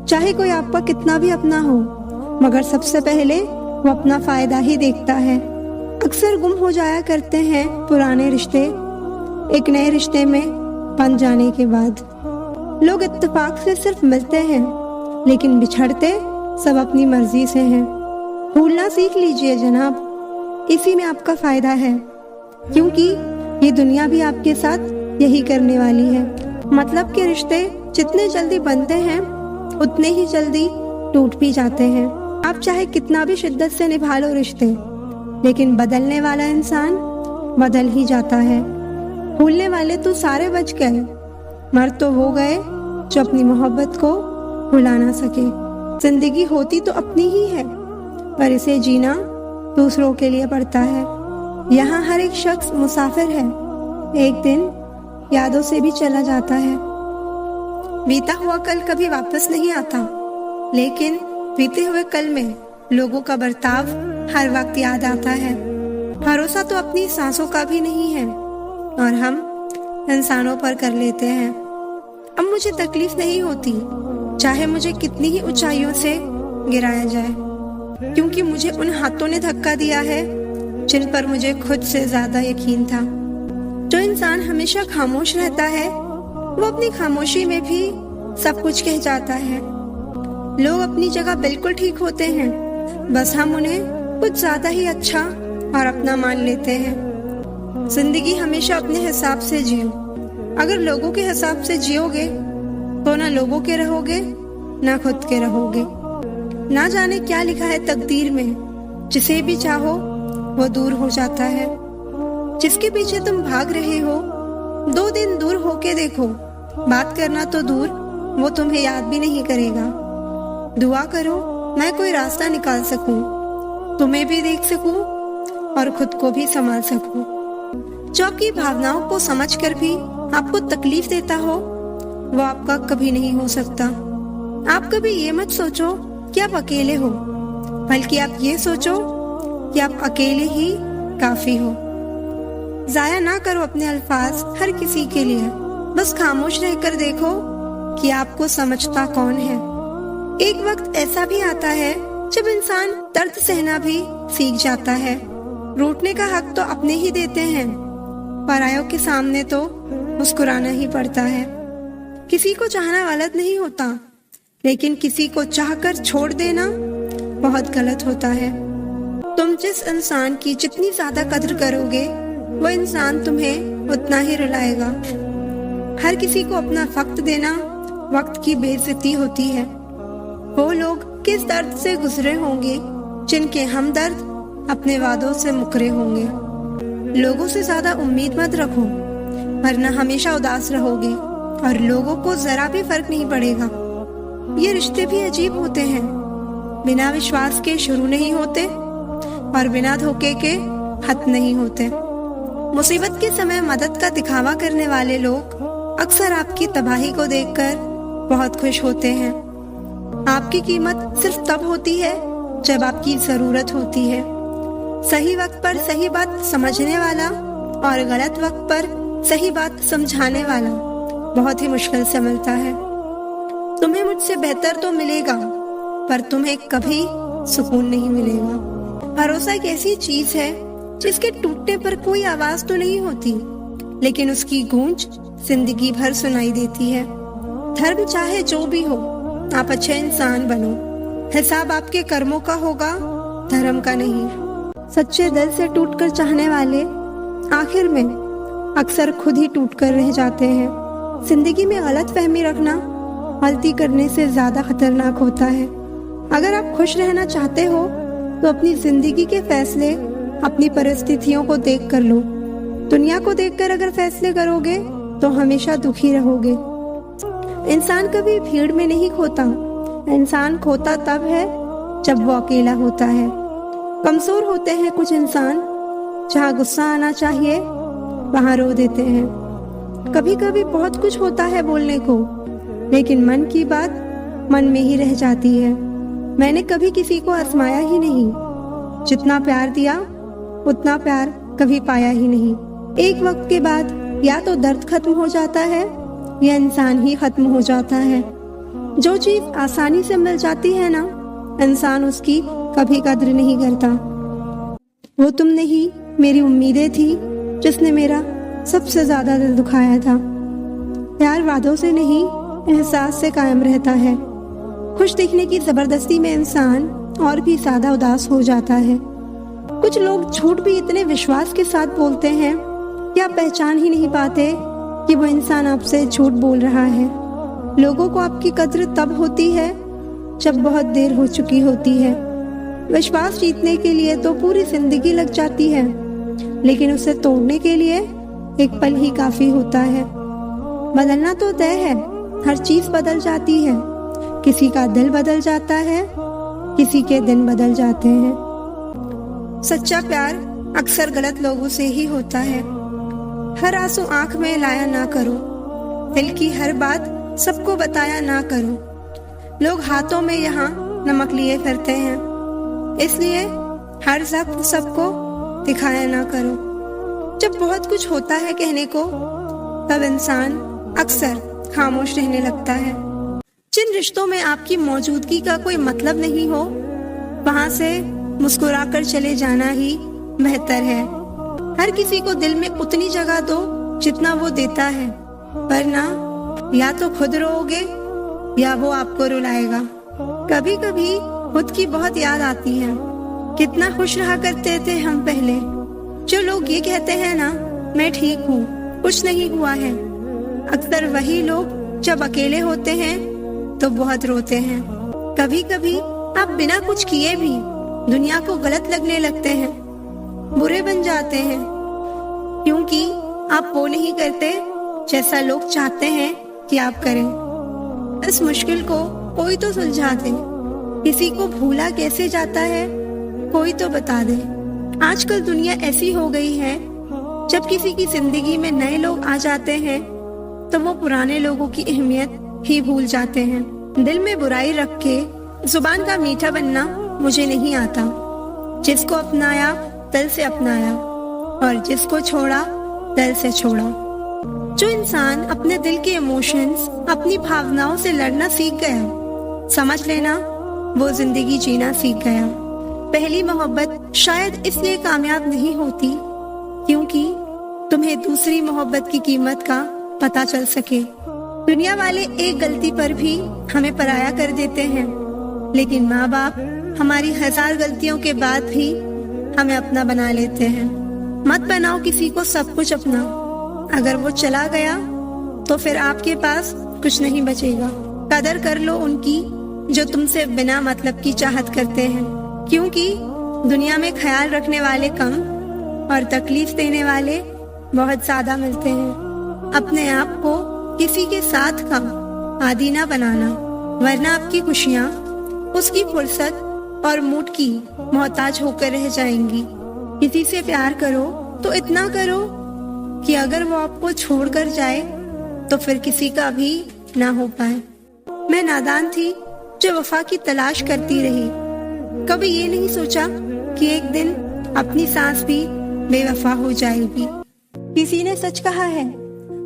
चाहे कोई आपका कितना भी अपना हो, मगर सबसे पहले वो अपना फायदा ही देखता है। अक्सर गुम हो जाया करते हैं पुराने रिश्ते एक नए रिश्ते में बन जाने के बाद। लोग इत्तेफाक से सिर्फ मिलते हैं, लेकिन बिछड़ते सब अपनी मर्जी से हैं। भूलना सीख लीजिए जनाब, इसी में आपका फायदा है, क्योंकि ये दुनिया भी आपके साथ यही करने वाली है। मतलब के रिश्ते जितने जल्दी बनते हैं उतने ही जल्दी टूट भी जाते हैं। आप चाहे कितना भी शिद्दत से निभा लो रिश्ते, लेकिन बदलने वाला इंसान बदल ही जाता है। भूलने वाले तो सारे बच गए, मर्द तो वो गए जो अपनी मोहब्बत को भुला ना सके। जिंदगी होती तो अपनी ही है, पर इसे जीना दूसरों के लिए पड़ता है। यहाँ हर एक शख्स मुसाफिर है, एक दिन यादों से भी चला जाता है। बीता हुआ कल कभी वापस नहीं आता, लेकिन बीते हुए कल में लोगों का बर्ताव हर वक्त याद आता है। भरोसा तो अपनी सांसों का भी नहीं है, और हम इंसानों पर कर लेते हैं। अब मुझे तकलीफ नहीं होती, चाहे मुझे कितनी ही ऊंचाइयों से गिराया जाए, क्योंकि मुझे उन हाथों ने धक्का दिया है जिन पर मुझे खुद से ज्यादा यकीन था। जो इंसान हमेशा खामोश रहता है, वो अपनी खामोशी में भी सब कुछ कह जाता है। लोग अपनी जगह बिल्कुल ठीक होते हैं, बस हम उन्हें कुछ ज्यादा ही अच्छा और अपना मान लेते हैं। जिंदगी हमेशा अपने हिसाब से जियो। अगर लोगों के हिसाब से जियोगे तो ना लोगों के रहोगे ना खुद के रहोगे। ना जाने क्या लिखा है तकदीर में, जिसे भी चाहो वो दूर हो जाता है। जिसके पीछे तुम भाग रहे हो, 2 दिन दूर होके देखो, बात करना तो दूर, वो तुम्हें याद भी नहीं करेगा। दुआ करो मैं कोई रास्ता निकाल सकूं, तुम्हें भी देख सकूं और खुद को भी संभाल सकूं। जो आपकी भावनाओं को समझकर भी आपको तकलीफ देता हो, वो आपका कभी नहीं हो सकता। आप कभी ये मत सोचो कि आप अकेले हो, बल्कि आप ये सोचो कि आप अकेले ही काफी हो। जाया ना करो अपने अल्फाज हर किसी के लिए, बस खामोश रहकर देखो कि आपको समझता कौन है। एक वक्त ऐसा भी आता है जब इंसान दर्द सहना भी सीख जाता है। रूठने का हक तो अपने ही देते हैं, परायों के सामने तो मुस्कुराना ही पड़ता है। किसी को चाहना गलत नहीं होता, लेकिन किसी को चाहकर छोड़ देना बहुत गलत होता है। तुम जिस इंसान की जितनी ज्यादा कदर करोगे, वो इंसान तुम्हें उतना ही रुलाएगा। हर किसी को अपना वक्त देना वक्त की बेइज्जती होती है। वो लोग किस दर्द से गुजरे होंगे जिनके हमदर्द अपने वादों से मुकरे होंगे। लोगों से ज्यादा उम्मीद मत रखो, वरना हमेशा उदास रहोगे और लोगों को जरा भी फर्क नहीं पड़ेगा। ये रिश्ते भी अजीब होते हैं, बिना विश्वास के शुरू नहीं होते और बिना धोखे के खत्म नहीं होते। मुसीबत के समय मदद का दिखावा करने वाले लोग अक्सर आपकी तबाही को देखकर बहुत खुश होते हैं। आपकी कीमत सिर्फ तब होती है जब आपकी जरूरत होती है। सही वक्त पर सही बात समझने वाला और गलत वक्त पर सही बात समझाने वाला बहुत ही मुश्किल से मिलता है। तुम्हें मुझसे बेहतर तो मिलेगा, पर तुम्हें कभी सुकून नहीं मिलेगा। भरोसा एक ऐसी चीज है जिसके टूटने पर कोई आवाज तो नहीं होती, लेकिन उसकी गूंज जिंदगी भर सुनाई देती है। धर्म चाहे जो भी हो, आप अच्छे इंसान बनो। हिसाब आपके कर्मों का होगा, धर्म का नहीं। सच्चे दिल से टूटकर चाहने वाले आखिर में अक्सर खुद ही टूटकर रह जाते हैं। जिंदगी में गलत फहमी रखना गलती करने से ज्यादा खतरनाक होता है। अगर आप खुश रहना चाहते हो तो अपनी जिंदगी के फैसले अपनी परिस्थितियों को देख कर लो। दुनिया को देखकर अगर फैसले करोगे तो हमेशा दुखी रहोगे। इंसान कभी भीड़ में नहीं खोता, इंसान खोता तब है जब वो अकेला होता है। कमजोर होते हैं कुछ इंसान, जहाँ गुस्सा आना चाहिए वहाँ रो देते हैं। कभी कभी बहुत कुछ होता है बोलने को, लेकिन मन की बात मन में ही रह जाती है। मैंने कभी किसी को आजमाया ही नहीं, जितना प्यार दिया उतना प्यार कभी पाया ही नहीं। एक वक्त के बाद या तो दर्द खत्म हो जाता है या इंसान ही खत्म हो जाता है। जो चीज आसानी से मिल जाती है ना, इंसान उसकी कभी कद्र नहीं करता। वो तुम नहीं, मेरी उम्मीदें थी जिसने मेरा सबसे ज्यादा दिल दुखाया था। प्यार वादों से नहीं, एहसास से कायम रहता है। खुश दिखने की जबरदस्ती में इंसान और भी ज्यादा उदास हो जाता है। कुछ लोग झूठ भी इतने विश्वास के साथ बोलते हैं कि आप पहचान ही नहीं पाते कि वो इंसान आपसे झूठ बोल रहा है। लोगों को आपकी कद्र तब होती है जब बहुत देर हो चुकी होती है। विश्वास जीतने के लिए तो पूरी जिंदगी लग जाती है, लेकिन उसे तोड़ने के लिए एक पल ही काफी होता है। बदलना तो तय है, हर चीज बदल जाती है। किसी का दिल बदल जाता है, किसी के दिन बदल जाते हैं। सच्चा प्यार अक्सर गलत लोगों से ही होता है। हर आंसू आंख में लाया ना करो, दिल की हर बात सबको बताया ना करो। लोग हाथों में यहाँ नमक लिए फिरते हैं, इसलिए हर वक्त सबको दिखाया ना करो। जब बहुत कुछ होता है कहने को, तब इंसान अक्सर खामोश रहने लगता है। जिन रिश्तों में आपकी मौजूदगी का कोई मतलब नहीं हो, वहां से मुस्कुराकर चले जाना ही बेहतर है। हर किसी को दिल में उतनी जगह दो जितना वो देता है, वरना या तो खुद रोओगे या वो आपको रुलाएगा। कभी कभी खुद की बहुत याद आती है। कितना खुश रहा करते थे हम पहले। जो लोग ये कहते हैं ना, मैं ठीक हूँ, कुछ नहीं हुआ है, अक्सर वही लोग जब अकेले होते हैं तो बहुत रोते हैं। कभी कभी आप बिना कुछ किए भी दुनिया को गलत लगने लगते हैं, बुरे बन जाते हैं, क्योंकि आप वो नहीं करते जैसा लोग चाहते हैं कि आप करें। इस मुश्किल को कोई तो सुलझा दे। किसी को भूला कैसे जाता है, कोई तो बता दे। आजकल दुनिया ऐसी हो गई है, जब किसी की जिंदगी में नए लोग आ जाते हैं तो वो पुराने लोगों की अहमियत ही भूल जाते हैं। दिल में बुराई रख के जुबान का मीठा बनना मुझे नहीं आता। जिसको अपनाया दिल से अपनाया, और जिसको छोड़ा दिल से छोड़ा। जो इंसान अपने दिल के इमोशंस, अपनी भावनाओं से लड़ना सीख गया, समझ लेना वो जिंदगी जीना सीख गया। पहली मोहब्बत शायद इसलिए कामयाब नहीं होती क्योंकि तुम्हें दूसरी मोहब्बत की कीमत का पता चल सके। दुनिया वाले एक गलती पर भी हमें पराया कर देते हैं, लेकिन माँ बाप हमारी 1000 गलतियों के बाद भी हमें अपना बना लेते हैं। मत बनाओ किसी को सब कुछ अपना। अगर वो चला गया तो फिर आपके पास कुछ नहीं बचेगा। कदर कर लो उनकी जो तुमसे बिना मतलब की चाहत करते हैं, क्योंकि दुनिया में ख्याल रखने वाले कम और तकलीफ देने वाले बहुत ज्यादा मिलते हैं। अपने आप को किसी के साथ का आदी ना बनाना, वरना आपकी खुशियाँ उसकी फुर्सत और मूड की मोहताज होकर रह जाएंगी। किसी से प्यार करो तो इतना करो कि अगर वो आपको छोड़कर जाए तो फिर किसी का भी ना हो पाए। मैं नादान थी जो वफा की तलाश करती रही। कभी ये नहीं सोचा कि एक दिन अपनी सांस भी बेवफा हो जाएगी। किसी ने सच कहा है,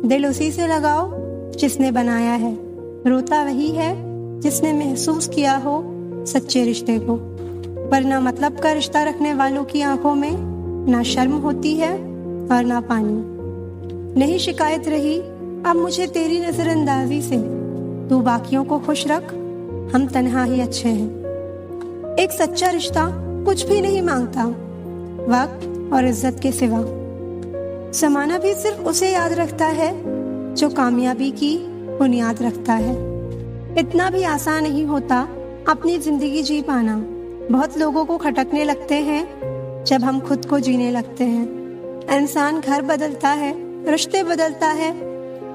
दिल उसी से लगाओ जिसने बनाया है। रोता वही है जिसने महसूस किया हो सच्चे रिश्ते को। वरना मतलब का रिश्ता रखने वालों की आंखों में ना शर्म होती है और ना पानी। नहीं शिकायत रही अब मुझे तेरी नजरअंदाजी से। तू बाकियों को खुश रख, हम तन्हा ही अच्छे हैं। एक सच्चा रिश्ता कुछ भी नहीं मांगता वक्त और इज्जत के सिवा। जमाना भी सिर्फ उसे याद रखता है जो कामयाबी की बुनियाद रखता है। इतना भी आसान नहीं होता अपनी जिंदगी जी पाना। बहुत लोगों को खटकने लगते हैं जब हम खुद को जीने लगते हैं। इंसान घर बदलता है, रिश्ते बदलता है,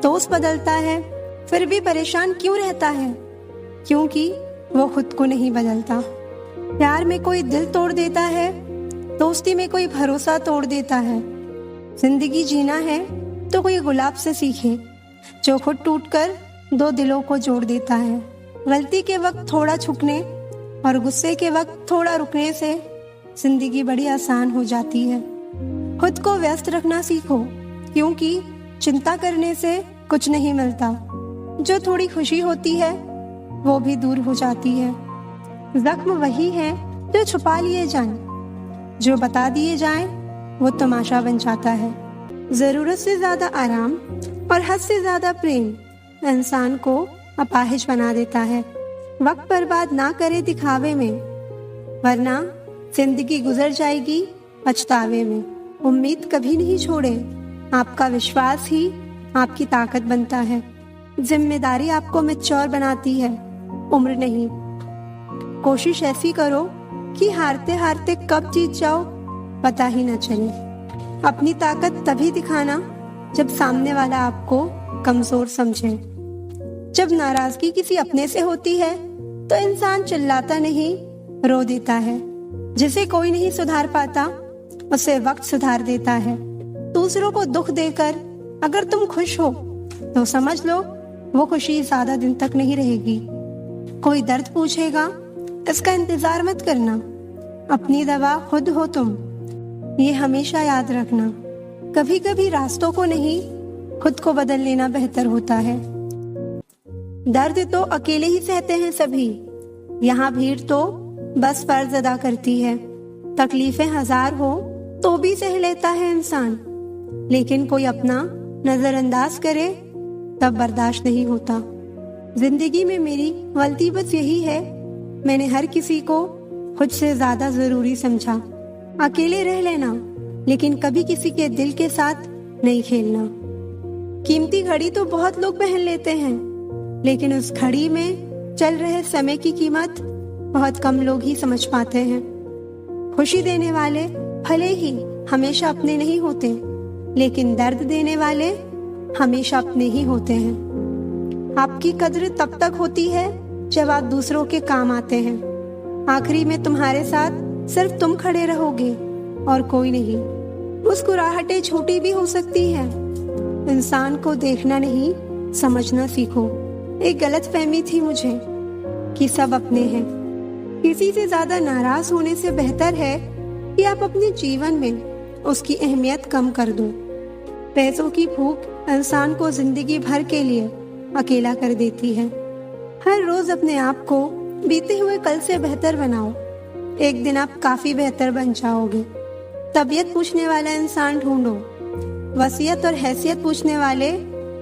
दोस्त बदलता है, फिर भी परेशान क्यों रहता है? क्योंकि वो खुद को नहीं बदलता। प्यार में कोई दिल तोड़ देता है, दोस्ती में कोई भरोसा तोड़ देता है। जिंदगी जीना है तो कोई गुलाब से सीखे जो खुद टूटकर 2 दिलों को जोड़ देता है। गलती के वक्त थोड़ा झुकने और गुस्से के वक्त थोड़ा रुकने से जिंदगी बड़ी आसान हो जाती है। खुद को व्यस्त रखना सीखो, क्योंकि चिंता करने से कुछ नहीं मिलता। जो थोड़ी खुशी होती है वो भी दूर हो जाती है। जख्म वही है जो छुपा लिए जाएं, जो बता दिए जाएं वो तमाशा बन जाता है। जरूरत से ज्यादा आराम और हद से ज्यादा प्रेम इंसान को अपाहिज बना देता है। वक्त बर्बाद ना करे दिखावे में, वरना जिंदगी गुजर जाएगी पछतावे में। उम्मीद कभी नहीं छोड़े, आपका विश्वास ही आपकी ताकत बनता है। जिम्मेदारी आपको मैच्योर बनाती है, उम्र नहीं। कोशिश ऐसी करो कि हारते हारते कब जीत जाओ पता ही न चले। अपनी ताकत तभी दिखाना जब सामने वाला आपको कमजोर समझे। जब नाराजगी किसी अपने से होती है तो इंसान चिल्लाता नहीं, रो देता है। जिसे कोई नहीं सुधार पाता उसे वक्त सुधार देता है। दूसरों को दुख देकर अगर तुम खुश हो तो समझ लो वो खुशी ज्यादा दिन तक नहीं रहेगी। कोई दर्द पूछेगा, इसका इंतजार मत करना, अपनी दवा खुद हो तुम, ये हमेशा याद रखना। कभी कभी रास्तों को नहीं, खुद को बदल लेना बेहतर होता है। दर्द तो अकेले ही सहते हैं सभी, यहाँ भीड़ तो बस फर्ज अदा करती है। तकलीफें हजार हो तो भी सह लेता है इंसान, लेकिन कोई अपना नजरअंदाज करे तब बर्दाश्त नहीं होता। जिंदगी में मेरी गलती बस यही है, मैंने हर किसी को खुद से ज्यादा जरूरी समझा। अकेले रह लेना, लेकिन कभी किसी के दिल के साथ नहीं खेलना। कीमती घड़ी तो बहुत लोग पहन लेते हैं, लेकिन उस घड़ी में चल रहे समय की कीमत बहुत कम लोग ही समझ पाते हैं। खुशी देने वाले भले ही हमेशा अपने नहीं होते, लेकिन दर्द देने वाले हमेशा अपने ही होते हैं। आपकी कद्र तब तक होती है जब आप दूसरों के काम आते हैं। आखिरी में तुम्हारे साथ सिर्फ तुम खड़े रहोगे और कोई नहीं। मुस्कुराहटें छोटी भी हो सकती है। इंसान को देखना नहीं, समझना सीखो। एक गलतफहमी थी मुझे कि सब अपने हैं। किसी से ज्यादा नाराज होने से बेहतर है कि आप अपने जीवन में उसकी अहमियत कम कर दो। पैसों की भूख इंसान को जिंदगी भर के लिए अकेला कर देती है। हर रोज अपने आप को बीते हुए कल से बेहतर बनाओ, एक दिन आप काफी बेहतर बन जाओगे। तबीयत पूछने वाला इंसान ढूंढो, वसीयत और हैसियत पूछने वाले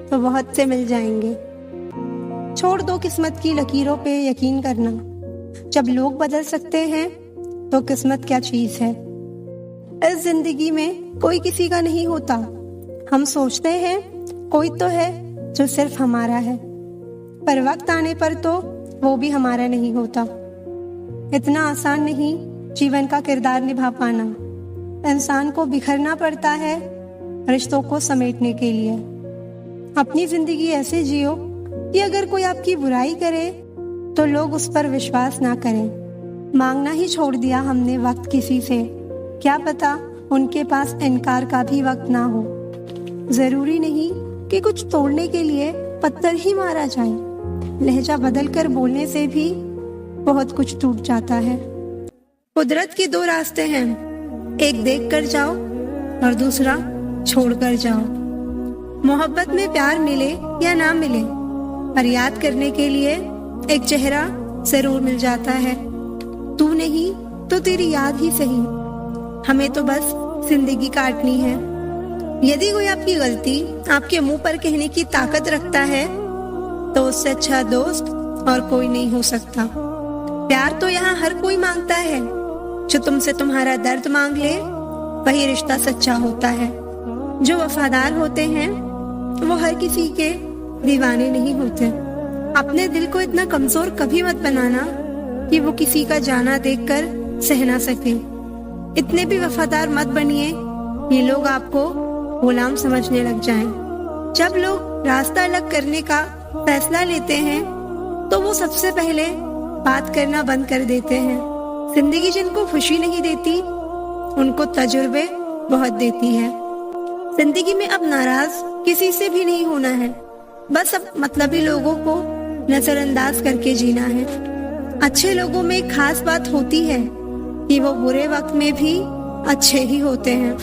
तो बहुत से मिल जाएंगे। छोड़ दो किस्मत की लकीरों पे यकीन करना। जब लोग बदल सकते हैं तो किस्मत क्या चीज है। इस जिंदगी में कोई किसी का नहीं होता। हम सोचते हैं कोई तो है जो सिर्फ हमारा है, पर वक्त आने पर तो वो भी हमारा नहीं होता। इतना आसान नहीं जीवन का किरदार निभा पाना। इंसान को बिखरना पड़ता है रिश्तों को समेटने के लिए। अपनी जिंदगी ऐसे जियो कि अगर कोई आपकी बुराई करे तो लोग उस पर विश्वास ना करें। मांगना ही छोड़ दिया हमने वक्त किसी से, क्या पता उनके पास इनकार का भी वक्त ना हो। जरूरी नहीं कि कुछ तोड़ने के लिए पत्थर ही मारा जाए। लहजा बदल कर बोलने से भी बहुत कुछ टूट जाता है। कुदरत के दो रास्ते हैं, एक देख कर जाओ और दूसरा छोड़ कर जाओ। मोहब्बत में प्यार मिले या ना मिले, पर याद करने के लिए एक चेहरा जरूर मिल जाता है। तू नहीं तो तेरी याद ही सही, हमें तो बस जिंदगी काटनी है। यदि कोई आपकी गलती आपके मुंह पर कहने की ताकत रखता है तो उससे अच्छा दोस्त और कोई नहीं हो सकता। प्यार तो यहाँ हर कोई मांगता है, जो तुमसे तुम्हारा दर्द मांग ले वही रिश्ता सच्चा होता है। जो वफादार होते हैं वो हर किसी के दीवाने नहीं होते। अपने दिल को इतना कमजोर कभी मत बनाना कि वो किसी का जाना देखकर सह ना सके। इतने भी वफादार मत बनिए ये लोग आपको गुलाम समझने लग जाएं। जब लोग रास्ता अलग करने का फैसला लेते हैं तो वो सबसे पहले बात करना बंद कर देते हैं। जिंदगी जिनको खुशी नहीं देती उनको तजुर्बे बहुत देती है। जिंदगी में अब नाराज किसी से भी नहीं होना है, बस अब मतलबी लोगों को नजरअंदाज करके जीना है। अच्छे लोगों में एक खास बात होती है कि वो बुरे वक्त में भी अच्छे ही होते हैं,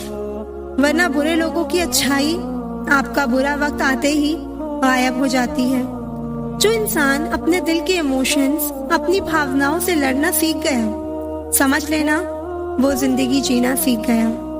वरना बुरे लोगों की अच्छाई आपका बुरा वक्त आते ही गायब हो जाती है। जो इंसान अपने दिल के इमोशंस, अपनी भावनाओं से लड़ना सीख गया, समझ लेना वो जिंदगी जीना सीख गया।